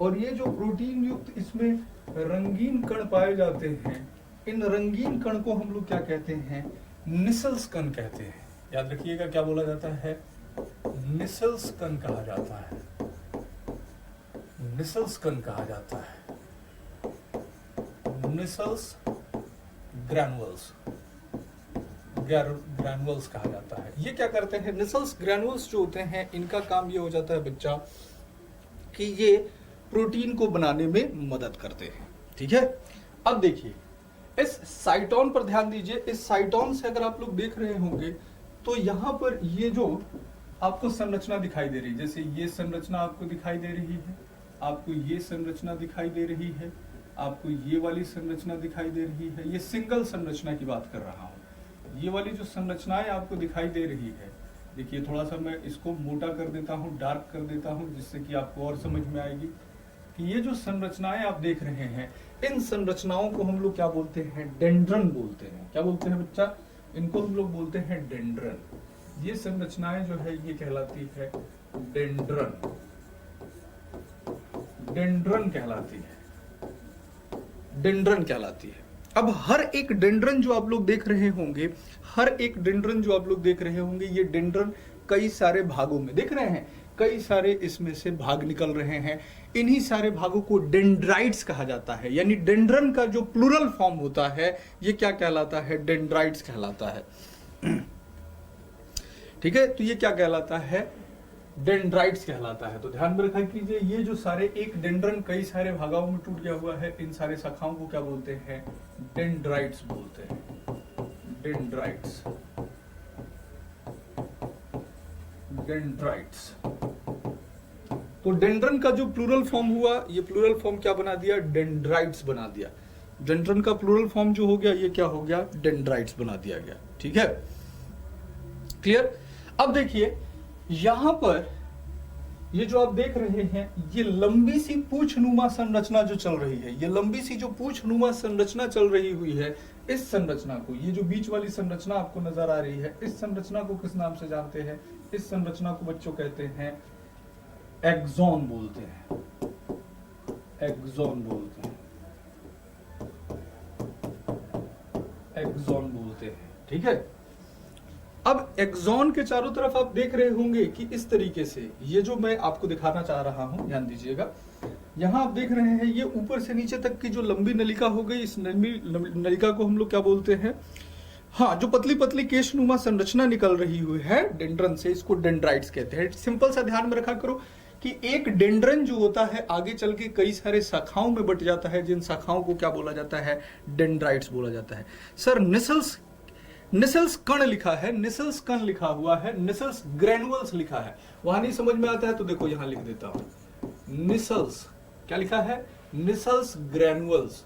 और ये जो प्रोटीन युक्त इसमें रंगीन कण पाए जाते हैं, इन रंगीन कण को हम लोग क्या कहते हैं? निसेल्स कण कहते हैं। याद रखिएगा, क्या बोला जाता है? निसेल्स कण कहा जाता है। निसेल्स कण कहा जाता है। निसेल्स ग्रैनुअल्स, ग्रैनुअल्स कहा जाता है। ये क्या करते हैं? निसेल्स ग्रैनुअल्स जो होते हैं, इनका काम ये हो जाता है बच्चा कि ये प्रोटीन को बनाने में मदद करते हैं। ठीक है, अब देखिए, इस साइटोन पर ध्यान दीजिए। इस साइटोन से अगर आप लोग देख रहे होंगे तो यहां पर ये जो आपको संरचना दिखाई दे रही है, जैसे ये संरचना आपको दिखाई दे रही है, आपको ये संरचना दिखाई दे रही है, आपको ये वाली संरचना दिखाई दे रही है। ये सिंगल संरचना की बात कर रहा हूं। ये वाली जो संरचनाएं आपको दिखाई दे रही है, देखिए, थोड़ा सा मैं इसको मोटा कर देता हूं, डार्क कर देता हूं, जिससे कि आपको और समझ में आएगी कि ये जो संरचनाएं आप देख रहे हैं, इन संरचनाओं को हम लोग क्या बोलते हैं? डेंड्रन बोलते हैं। क्या बोलते हैं बच्चा? इनको हम लोग बोलते हैं डेंड्रन। ये संरचनाएं जो है ये कहलाती है डेंड्रन। डेंड्रन कहलाती है। डेंड्रन कहलाती है। अब हर एक डेंड्रन जो आप लोग देख रहे होंगे, हर एक डेंड्रन जो आप लोग देख रहे होंगे, ये डेंड्रन कई सारे भागों में देख रहे हैं, कई सारे इसमें से भाग निकल रहे हैं। इन्हीं सारे भागों को डेंड्राइट्स कहा जाता है। यानी डेंड्रन का जो प्लूरल फॉर्म होता है, ये क्या कहलाता है? डेंड्राइट्स कहलाता है। ठीक है, तो ये क्या कहलाता है? डेंड्राइट्स कहलाता है। तो ध्यान में रखा कीजिए, ये जो सारे एक डेंड्रन कई सारे भागों में टूट गया हुआ है, इन सारे शाखाओं को क्या बोलते हैं? डेंड्राइट्स बोलते हैं। Dendrites, dendrites. तो डेंड्रन का जो प्लूरल फॉर्म हुआ, ये प्लूरल फॉर्म क्या बना दिया, डेंड्राइट्स बना दिया। डेंड्रन का प्लूरल फॉर्म जो हो गया, ये क्या हो गया, डेंड्राइट्स बना दिया गया। ठीक है, क्लियर। अब देखिए यहां पर ये जो आप देख रहे हैं, ये लंबी सी पूछनुमा संरचना जो चल रही है, ये लंबी सी जो पूछनुमा संरचना चल रही हुई है, इस संरचना को, ये जो बीच वाली संरचना आपको नजर आ रही है, इस संरचना को किस नाम से जानते हैं, इस संरचना को बच्चों कहते हैं एक्सॉन बोलते हैं, एक्सॉन बोलते हैं, एक्सॉन बोलते हैं। ठीक है, अब एक्सॉन के चारों तरफ आप देख रहे होंगे कि इस तरीके से, ये जो मैं आपको दिखाना चाह रहा हूं, ध्यान दीजिएगा, यहां आप देख रहे हैं ये ऊपर से नीचे तक की जो लंबी नलिका हो गई, इस नलिका को हम लोग क्या बोलते हैं, हाँ, जो पतली पतली केशनुमा संरचना निकल रही हुई है डेंड्रन से, इसको डेंड्राइट्स कहते हैं। सिंपल सा ध्यान में रखा करो कि एक डेंड्रन जो होता है आगे चल के कई सारे शाखाओं में बट जाता है, जिन शाखाओं को क्या बोला जाता है, डेंड्राइट्स बोला जाता है। सर निसल्स कण लिखा है, निसल्स कण लिखा हुआ है, निसल्स ग्रेनुअल्स लिखा है, वहां नहीं समझ में आता है तो देखो यहां लिख देता हूं, निसल्स क्या लिखा है, निसल्स ग्रेनुअल्स,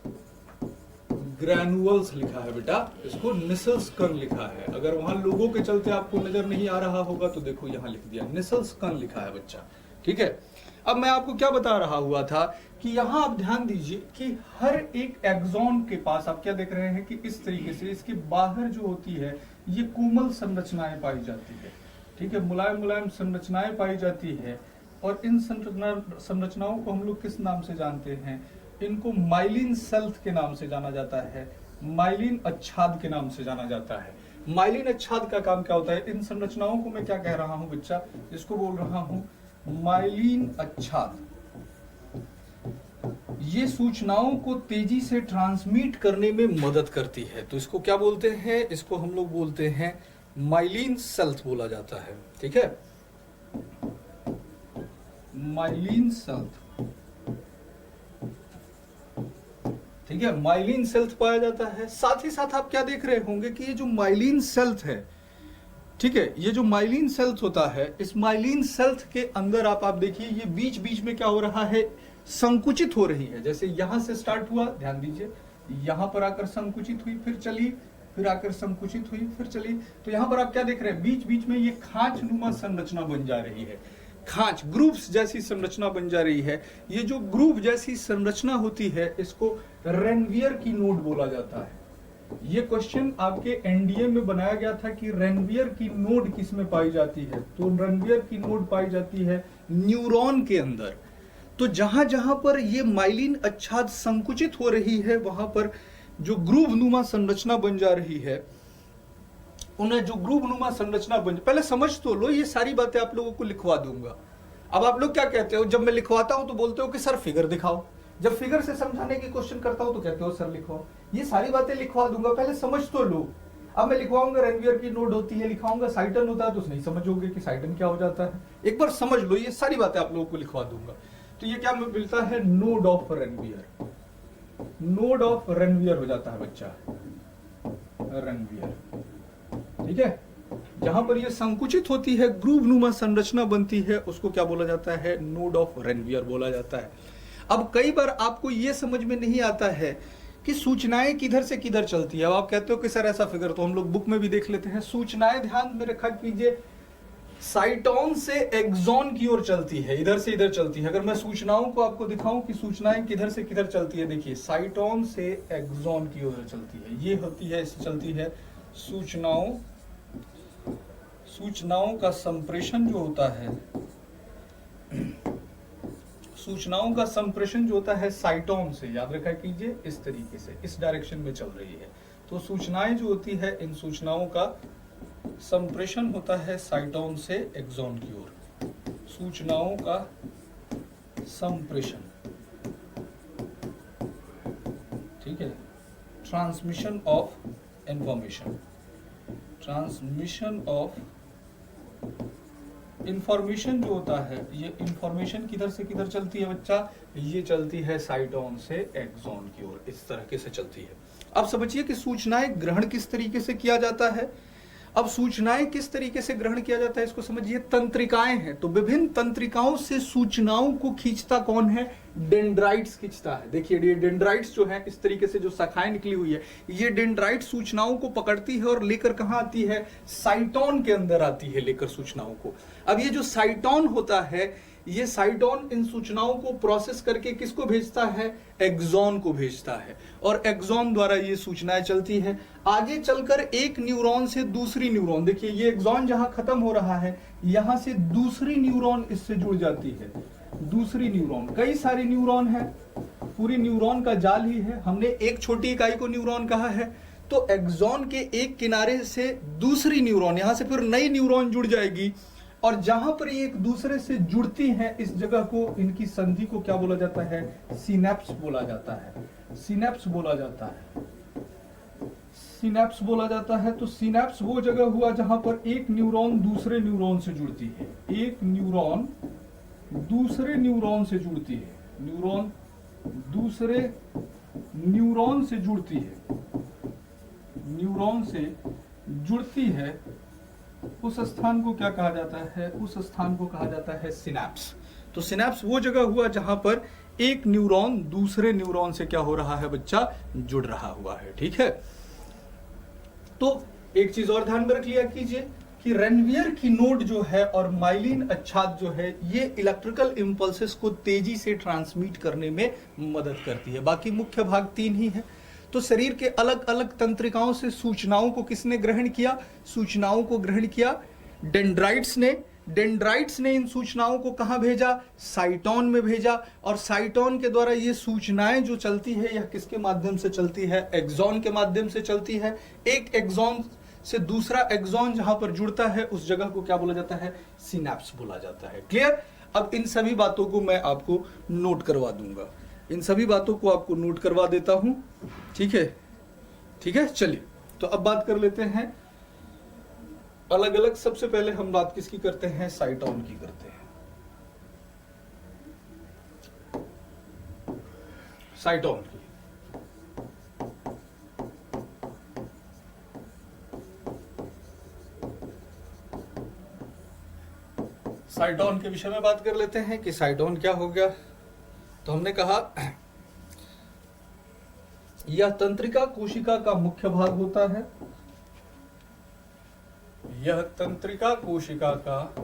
ग्रेनुअल्स लिखा है बेटा, इसको निसल्स कण लिखा है। अगर वहां लोगों के चलते आपको नजर नहीं आ रहा होगा तो देखो यहां लिख दिया, निसल्स कण लिखा है बच्चा। ठीक है, अब मैं आपको क्या बता रहा हुआ था कि यहां आप ध्यान दीजिए कि हर एक एक्सॉन के पास आप क्या देख रहे हैं कि इस तरीके से इसके बाहर जो होती है ये कोमल संरचनाएं पाई जाती है। ठीक है, मुलायम मुलायम संरचनाएं पाई जाती है, और इन संरचनाओं को हम लोग किस नाम से जानते हैं, इनको माइलिन सेल्थ के नाम से जाना जाता है, माइलिन अच्छाद के नाम से जाना जाता है। माइलिन अच्छाद का काम क्या होता है, इन संरचनाओं को मैं क्या कह रहा हूं बच्चा, इसको बोल रहा हूं माइलिन अच्छाद। ये सूचनाओं को तेजी से ट्रांसमिट करने में मदद करती है, तो इसको क्या बोलते हैं, इसको हम लोग बोलते हैं माइलिन सेल्थ बोला जाता है। ठीक है, माइलिन सेल्थ। ठीक है, माइलिन सेल्थ पाया जाता है। साथ ही साथ आप क्या देख रहे होंगे कि ये जो माइलिन सेल्थ है, ठीक है, ये जो माइलिन सेल्थ होता है, इस माइलिन सेल्थ के अंदर आप देखिए ये बीच बीच में क्या हो रहा है, संकुचित हो रही है। जैसे यहां से स्टार्ट हुआ, ध्यान दीजिए, यहां पर आकर संकुचित हुई, फिर चली, फिर आकर संकुचित हुई, फिर चली। तो यहां पर आप क्या देख रहे हैं, बीच बीच में ये खांच नुमा संरचना बन जा रही है, खांच ग्रूव्स जैसी संरचना बन जा रही है। ये जो ग्रूव जैसी संरचना होती है, इसको रेनवियर की नोड बोला जाता है। ये क्वेश्चन आपके एनडीए में बनाया गया था कि रेनवियर की नोड किस में पाई जाती है, तो रेनवियर की नोड पाई जाती है न्यूरॉन के अंदर। तो जहां जहां पर ये माइलिन अच्छाद संकुचित हो रही है, वहां पर जो ग्रूव नुमा संरचना बन जा रही है, उन्हें जो ग्रूव नुमा संरचना बन, पहले समझ तो लो, ये सारी बातें आप लोगों को लिखवा दूंगा। अब आप लोग क्या कहते हो, जब मैं लिखवाता हूं तो बोलते हो कि सर फिगर दिखाओ, जब फिगर से समझाने की क्वेश्चन करता हूं तो कहते हो सर लिखो। ये सारी बातें लिखवा दूंगा, पहले समझ तो लो। अब मैं लिखवाऊंगा रेनवियर की नोड होती है, लिखाऊंगा साइटन होता है, तो नहीं समझोगे कि साइटन क्या हो जाता है। एक बार समझ लो, ये सारी बातें आप लोगों को लिखवा दूंगा। तो ये क्या मिलता है, node of Ranvier, node of Ranvier हो जाता है बच्चा, रेनवियर। ठीक है, जहां पर ये संकुचित होती है, ग्रूव नुमा संरचना बनती है, उसको क्या बोला जाता है, नोड ऑफ रेनवियर बोला जाता है। अब कई बार आपको ये समझ में नहीं आता है कि सूचनाएं किधर से किधर चलती है। अब आप कहते हो कि सर ऐसा फिगर तो हम लोग बुक में भी देख लेते हैं। सूचनाएं ध्यान में रखा कीजिए, साइटोन से एक्सॉन की ओर चलती है, इधर से इधर चलती है। अगर मैं सूचनाओं को आपको दिखाऊं कि सूचनाएं किधर से किधर चलती है, देखिए साइटोन से एक्सॉन की ओर चलती है, ये होती है, इससे चलती है सूचनाओं का संप्रेषण जो होता है, सूचनाओं का संप्रेषण जो होता है साइटोन से, याद रखा कीजिए, इस तरीके से इस डायरेक्शन में चल रही है। तो सूचनाएं जो होती है, इन सूचनाओं का संप्रेषण होता है साइटोन से एक्सॉन की ओर, सूचनाओं का संप्रेषण। ठीक है, transmission of information, transmission of information जो होता है, ये इंफॉर्मेशन किधर से किधर चलती है बच्चा, ये चलती है साइटोन से एक्सॉन की ओर, इस तरीके से चलती है। अब समझिए कि सूचनाएं ग्रहण किस तरीके से किया जाता है। अब सूचनाएं किस तरीके से ग्रहण किया जाता है इसको समझिए। तंत्रिकाएं हैं, तो विभिन्न तंत्रिकाओं से सूचनाओं को खींचता कौन है? डेंड्राइट्स खींचता है। देखिए ये डेंड्राइट्स जो है, इस तरीके से जो शाखाएं निकली हुई है, ये डेंड्राइट सूचनाओं को पकड़ती है और लेकर कहां आती है? साइटोन के अंदर आती है लेकर सूचनाओं को। अब ये जो साइटोन होता है, ये साइटोन इन सूचनाओं को प्रोसेस करके किसको भेजता है? एक्सॉन को भेजता है, और एक्सॉन द्वारा ये सूचनाएं चलती है। आगे चलकर एक न्यूरॉन से दूसरी न्यूरॉन, देखिए ये एक्सॉन जहां खत्म हो रहा है, यहां से दूसरी न्यूरॉन इससे जुड़ जाती है। दूसरी न्यूरॉन, कई सारी न्यूरॉन है, पूरी न्यूरॉन का जाल ही है। हमने एक छोटी इकाई को न्यूरॉन कहा है, तो एक्सॉन के एक किनारे से दूसरी न्यूरॉन, यहां से फिर नई न्यूरॉन जुड़ जाएगी, और जहां पर ये एक दूसरे से जुड़ती हैं, इस जगह को, इनकी संधि को क्या बोला जाता है? सिनेप्स बोला जाता है। सिनेप्स बोला जाता है। सिनेप्स बोला जाता है। तो सिनेप्स वो जगह हुआ जहां पर एक न्यूरॉन दूसरे न्यूरॉन से जुड़ती है। एक न्यूरॉन दूसरे न्यूरॉन से जुड़ती है। न्यूरॉन दूसरे न्यूरॉन से जुड़ती है। न्यूरॉन से जुड़ती है, उस स्थान को क्या कहा जाता है? उस स्थान को कहा जाता है सिनेप्स। तो सिनेप्स वो जगह हुआ जहां पर एक न्यूरॉन दूसरे न्यूरॉन से क्या हो रहा है बच्चा? जुड़ रहा हुआ है। ठीक है, तो एक चीज और ध्यान में रख लिया कीजिए कि रेनवियर की नोड जो है और माइलिन अच्छाद जो है, ये इलेक्ट्रिकल इंपल्सेस को तेजी से ट्रांसमिट करने में मदद करती है। बाकी मुख्य भाग 3 ही है। तो शरीर के अलग अलग तंत्रिकाओं से सूचनाओं को किसने ग्रहण किया? सूचनाओं को ग्रहण किया डेंड्राइट्स ने। डेंड्राइट्स ने इन सूचनाओं को कहां भेजा? साइटोन में भेजा, और साइटोन के द्वारा ये सूचनाएं जो चलती है, यह किसके माध्यम से चलती है? एक्सॉन के माध्यम से चलती है। एक एक्सॉन से दूसरा एक्सॉन जहां पर जुड़ता है, उस जगह को क्या बोला जाता है? सिनेप्स बोला जाता है। क्लियर? अब इन सभी बातों को मैं आपको नोट करवा दूंगा, इन सभी बातों को आपको नोट करवा देता हूं। ठीक है, ठीक है, चलिए तो अब बात कर लेते हैं अलग अलग। सबसे पहले हम बात किसकी करते हैं? साइटोन की करते हैं। साइटोन की। साइटोन के विषय में बात कर लेते हैं कि साइटोन क्या हो गया। तो हमने कहा यह तंत्रिका कोशिका का मुख्य भाग होता है। यह तंत्रिका कोशिका का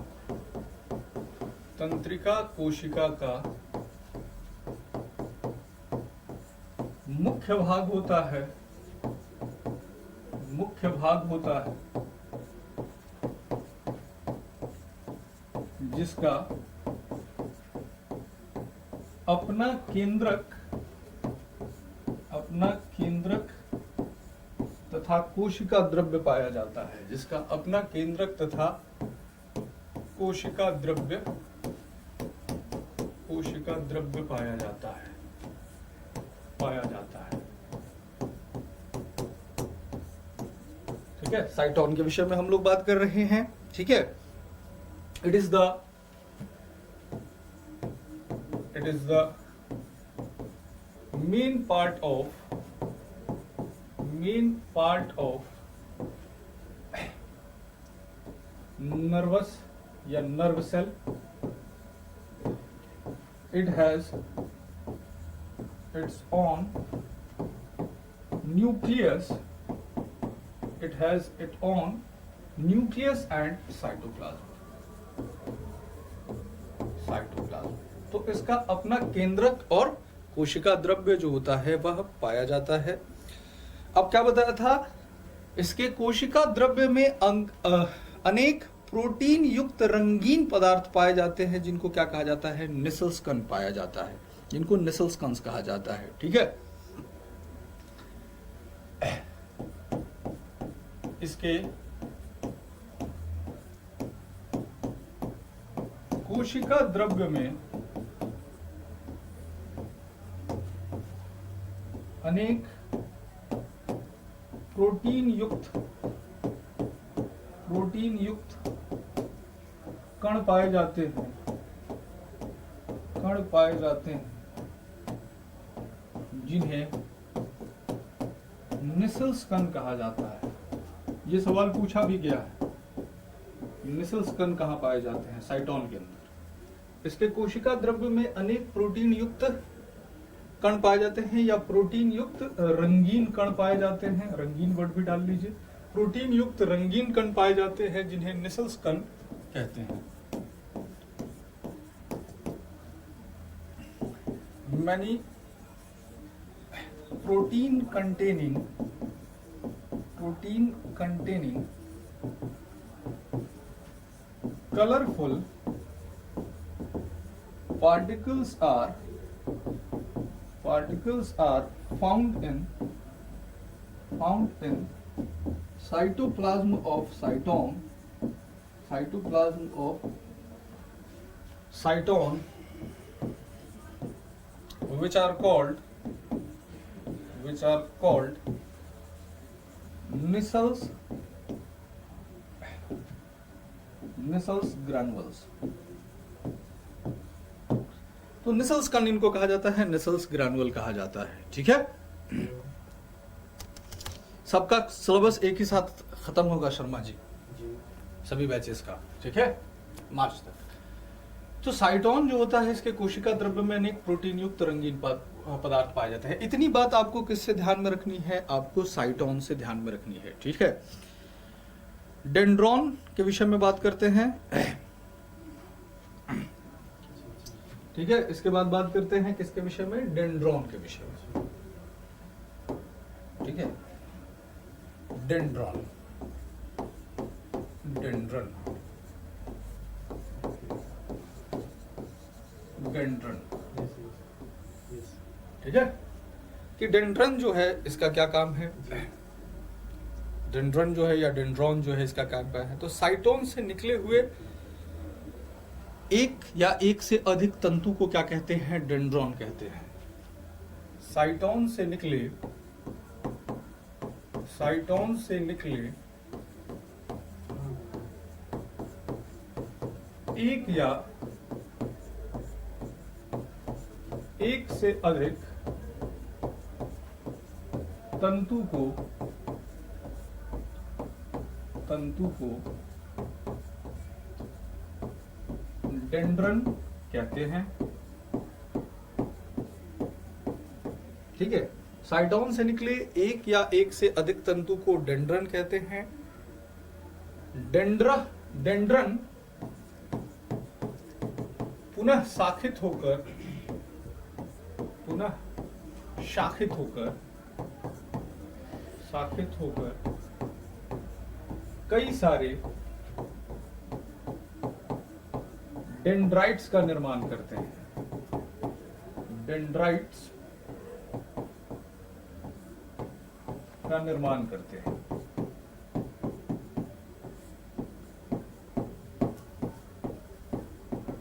मुख्य भाग होता है। मुख्य भाग होता है जिसका अपना केंद्रक तथा कोशिका द्रव्य पाया जाता है। जिसका अपना केंद्रक तथा कोशिका द्रव्य पाया जाता है। ठीक है, साइटोन के विषय में हम लोग बात कर रहे हैं। ठीक है, it is the main part of nervous या nerve cell. It has its own nucleus. It has its own nucleus and cytoplasm. तो इसका अपना केंद्रक और कोशिका द्रव्य जो होता है वह पाया जाता है। अब क्या बताया था? इसके कोशिका द्रव्य में अनेक प्रोटीन युक्त रंगीन पदार्थ पाए जाते हैं, जिनको क्या कहा जाता है? निसल्सकन पाया जाता है, जिनको निसल्सकन्स कहा जाता है। ठीक है, इसके कोशिका द्रव्य में अनेक प्रोटीन युक्त कण पाए जाते हैं, जिन्हें निसल्सकन कहा जाता है। ये सवाल पूछा भी गया है, निसल्स कण कहाँ पाए जाते हैं? साइटोन के अंदर। इसके कोशिका द्रव्य में अनेक प्रोटीन युक्त कण पाए जाते हैं या प्रोटीन युक्त रंगीन कण पाए जाते हैं, रंगीन वर्ड भी डाल लीजिए, प्रोटीन युक्त रंगीन कण पाए जाते हैं जिन्हें निसल्स कण कहते हैं। Many protein containing colorful particles are found in cytoplasm of cytone, which are called Nissls granules। तो निसल्स कण इनको कहा जाता है, निसल्स ग्रैनुअल कहा जाता है। ठीक है, सबका सिलेबस एक ही साथ खत्म होगा शर्मा जी, सभी बैचेस का। ठीक है, मार्च तक। तो साइटोन जो होता है, इसके कोशिका द्रव्य में अनेक प्रोटीन युक्त रंगीन पदार्थ पाए जाते हैं। इतनी बात आपको किससे ध्यान में रखनी है? आपको साइटोन से ध्यान में रखनी है। ठीक है, डेंड्रॉन के विषय में बात करते हैं। ठीक है, इसके बाद बात करते हैं किसके विषय में? डेंड्रॉन के विषय में। ठीक है, डेंड्रॉन, ठीक है, कि डेंड्रन जो है इसका क्या काम है? डेंड्रन जो है या डेंड्रॉन जो है इसका काम क्या है? तो साइटोन से निकले हुए एक या एक से अधिक तंतु को क्या कहते हैं? डेंड्रॉन कहते हैं। साइटोन से निकले एक या एक से अधिक तंतु को डेंड्रन कहते हैं। ठीक है, साइटोन से निकले एक या एक से अधिक तंतु को डेंड्रन कहते हैं। डेंड्रन पुनः शाखित होकर कई सारे डेंड्राइट्स का निर्माण करते हैं।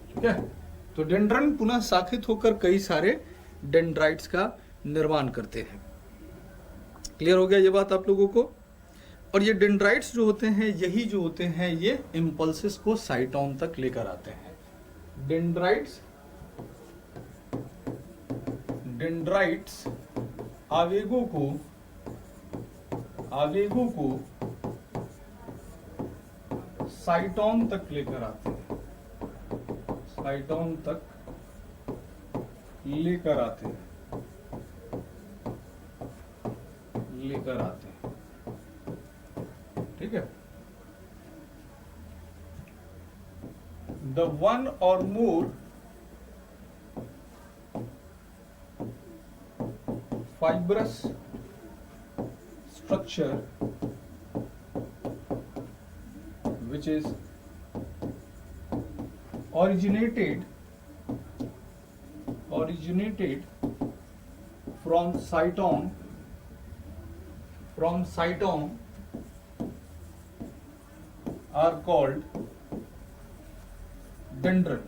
ठीक है, तो डेंड्रन पुनः शाखित होकर कई सारे डेंड्राइट्स का निर्माण करते हैं। क्लियर हो गया ये बात आप लोगों को? और ये डेंड्राइट्स जो होते हैं, यही जो होते हैं, ये इंपल्सेस को साइटोन तक लेकर आते हैं। डेंड्राइट्स आवेगों को साइटोन तक लेकर आते हैं। ठीक है, the one or more fibrous structure which is originated from cytone are called dendron.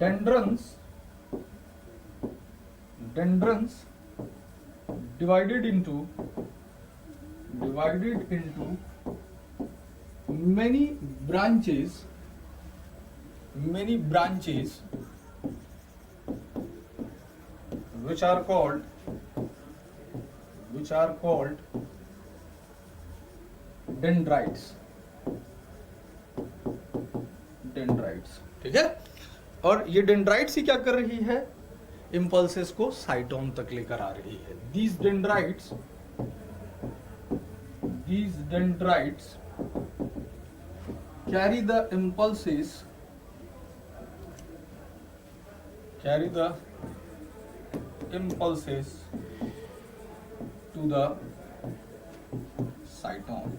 Dendrons divided into many branches which are called dendrites, ठीक है। और ये डेंड्राइट्स ही क्या कर रही है, इम्पल्सेस को साइटोन तक लेकर आ रही है। these dendrites carry the impulses to the साइटोन।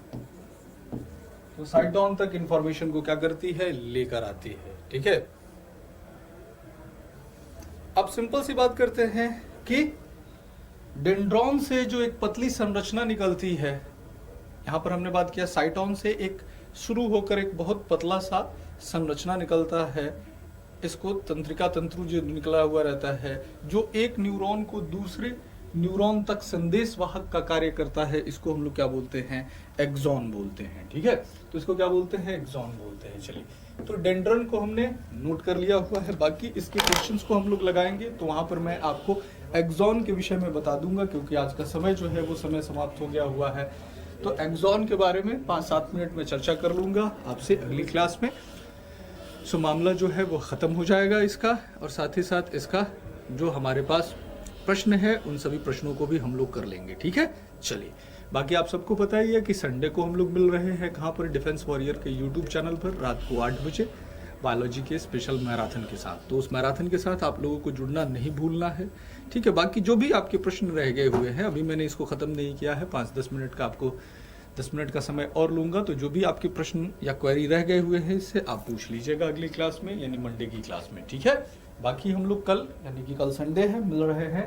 तो साइटोन तक इंफॉर्मेशन को क्या करती है, लेकर आती है, ठीक है। अब सिंपल सी बात करते हैं कि डेंड्रॉन से जो एक पतली संरचना निकलती है, यहां पर हमने बात किया साइटोन से एक शुरू होकर एक बहुत पतला सा संरचना निकलता है, इसको तंत्रिका तंतु जो निकला हुआ रहता है, जो एक न्यूरॉन को दूसरे न्यूरॉन तक संदेश वाहक का कार्य करता है, इसको हम लोग क्या बोलते हैं, एक्सॉन बोलते हैं, ठीक है। तो इसको क्या बोलते हैं, एक्सॉन बोलते हैं। चलिए, तो डेंड्रन को हमने नोट कर लिया हुआ है, बाकी इसके क्वेश्चंस को हम लोग लगाएंगे तो वहां पर मैं आपको एक्सॉन के विषय में बता दूंगा, क्योंकि आज का समय जो है वो समय समाप्त हो गया हुआ है। तो एक्सॉन के बारे में 5-7 मिनट में चर्चा कर लूंगा आपसे अगली क्लास में। सो मामला जो है वो खत्म हो जाएगा इसका, और साथ ही साथ इसका जो हमारे पास प्रश्न है उन सभी प्रश्नों को भी हम लोग कर लेंगे, ठीक है। चलिए, बाकी आप सबको पता ही है कि संडे को हम लोग मिल रहे हैं कहाँ पर, डिफेंस वॉरियर के यूट्यूब चैनल पर रात को 8 बजे बायोलॉजी के स्पेशल मैराथन के साथ। तो उस मैराथन के साथ आप लोगों को जुड़ना नहीं भूलना है, ठीक है। बाकी जो भी आपके प्रश्न रह गए हुए हैं, अभी मैंने इसको ख़त्म नहीं किया है, 5-10 मिनट का आपको 10 मिनट का समय और लूंगा, तो जो भी आपके प्रश्न या क्वेरी रह गए हुए हैं इससे आप पूछ लीजिएगा अगली क्लास में, यानी मंडे की क्लास में, ठीक है। बाकी हम लोग कल, यानी कि कल संडे है, मिल रहे हैं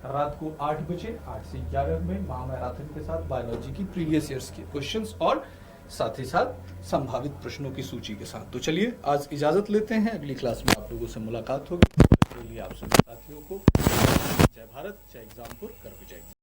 रात को 8 बजे 8 से 11 में महामैराथन के साथ बायोलॉजी की प्रीवियस ईयर्स के क्वेश्चंस और साथ ही साथ संभावित प्रश्नों की सूची के साथ। तो चलिए, आज इजाजत लेते हैं, अगली क्लास में आप लोगों से मुलाकात होगी। तो लिए आप सभी साथियों को जय भारत, जय एग्जामपुर, कर विजय।